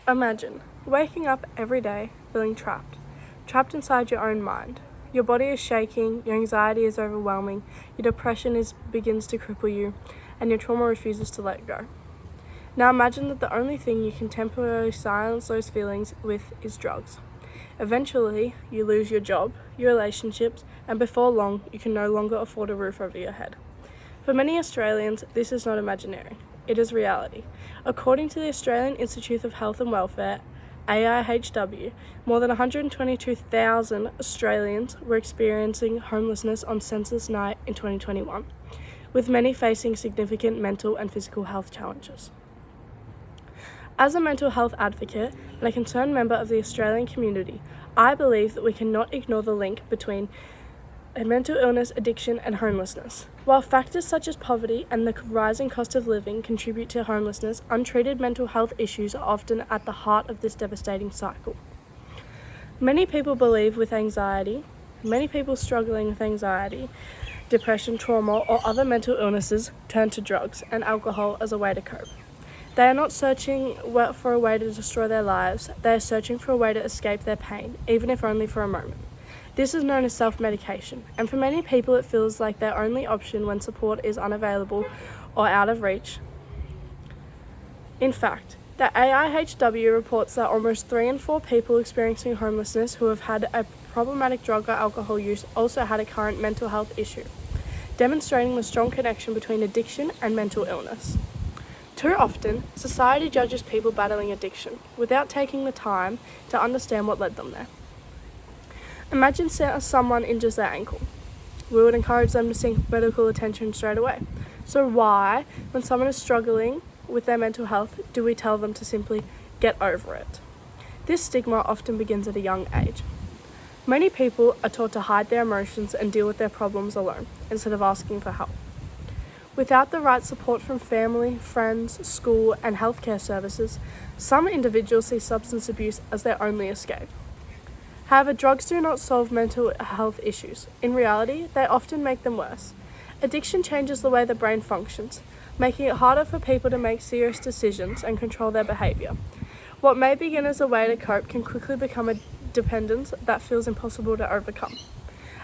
Imagine waking up every day feeling trapped inside your own mind. Your body is shaking, your anxiety is overwhelming, your depression begins to cripple you, and your trauma refuses to let go. Now imagine that the only thing you can temporarily silence those feelings with is drugs. Eventually, you lose your job, your relationships, and before long, you can no longer afford a roof over your head. For many Australians, this is not imaginary. It is reality. According to the Australian Institute of Health and Welfare, AIHW, more than 122,000 Australians were experiencing homelessness on census night in 2021, with many facing significant mental and physical health challenges. As a mental health advocate and a concerned member of the Australian community, I believe that we cannot ignore the link between a mental illness, addiction, and homelessness. While factors such as poverty and the rising cost of living contribute to homelessness, untreated mental health issues are often at the heart of this devastating cycle. Many people struggling with anxiety, depression, trauma, or other mental illnesses turn to drugs and alcohol as a way to cope. They are not searching for a way to destroy their lives, they are searching for a way to escape their pain, even if only for a moment. This is known as self-medication, and for many people it feels like their only option when support is unavailable or out of reach. In fact, the AIHW reports that almost 3 in 4 people experiencing homelessness who have had a problematic drug or alcohol use also had a current mental health issue, demonstrating the strong connection between addiction and mental illness. Too often, society judges people battling addiction without taking the time to understand what led them there. Imagine someone injures their ankle. We would encourage them to seek medical attention straight away. So why, when someone is struggling with their mental health, do we tell them to simply get over it? This stigma often begins at a young age. Many people are taught to hide their emotions and deal with their problems alone, instead of asking for help. Without the right support from family, friends, school, and healthcare services, some individuals see substance abuse as their only escape. However, drugs do not solve mental health issues. In reality, they often make them worse. Addiction changes the way the brain functions, making it harder for people to make serious decisions and control their behaviour. What may begin as a way to cope can quickly become a dependence that feels impossible to overcome.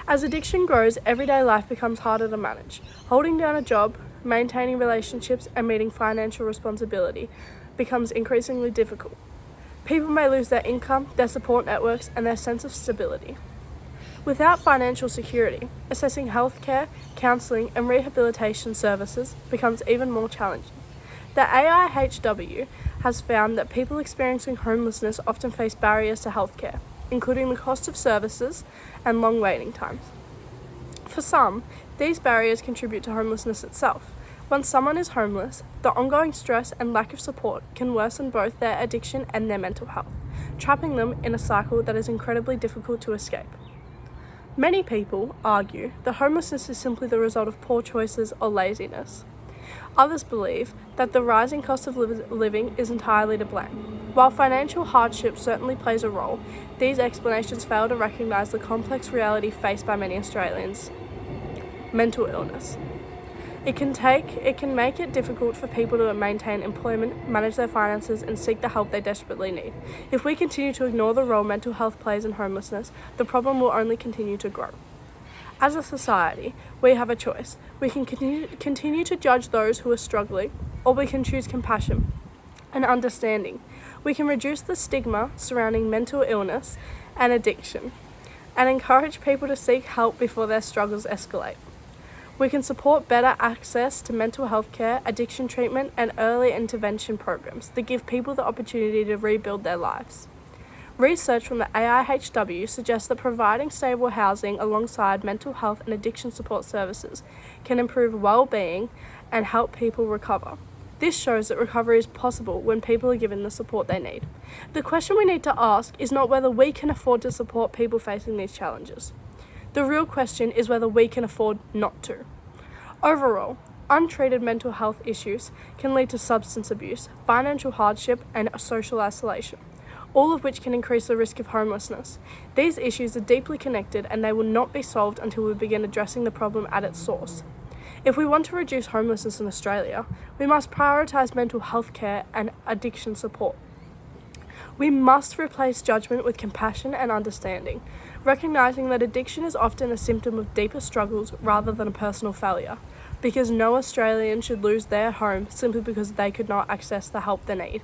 As addiction grows, everyday life becomes harder to manage. Holding down a job, maintaining relationships, and meeting financial responsibility becomes increasingly difficult. People may lose their income, their support networks, and their sense of stability. Without financial security, assessing healthcare, counselling, and rehabilitation services becomes even more challenging. The AIHW has found that people experiencing homelessness often face barriers to healthcare, including the cost of services and long waiting times. For some, these barriers contribute to homelessness itself. When someone is homeless, the ongoing stress and lack of support can worsen both their addiction and their mental health, trapping them in a cycle that is incredibly difficult to escape. Many people argue that homelessness is simply the result of poor choices or laziness. Others believe that the rising cost of living is entirely to blame. While financial hardship certainly plays a role, these explanations fail to recognise the complex reality faced by many Australians: mental illness. It can make it difficult for people to maintain employment, manage their finances, and seek the help they desperately need. If we continue to ignore the role mental health plays in homelessness, the problem will only continue to grow. As a society, we have a choice. We can continue to judge those who are struggling, or we can choose compassion and understanding. We can reduce the stigma surrounding mental illness and addiction, and encourage people to seek help before their struggles escalate. We can support better access to mental health care, addiction treatment, and early intervention programs that give people the opportunity to rebuild their lives. Research from the AIHW suggests that providing stable housing alongside mental health and addiction support services can improve well-being and help people recover. This shows that recovery is possible when people are given the support they need. The question we need to ask is not whether we can afford to support people facing these challenges. The real question is whether we can afford not to. Overall, untreated mental health issues can lead to substance abuse, financial hardship, and social isolation, all of which can increase the risk of homelessness. These issues are deeply connected, and they will not be solved until we begin addressing the problem at its source. If we want to reduce homelessness in Australia, we must prioritise mental health care and addiction support. We must replace judgment with compassion and understanding, recognising that addiction is often a symptom of deeper struggles rather than a personal failure, because no Australian should lose their home simply because they could not access the help they need.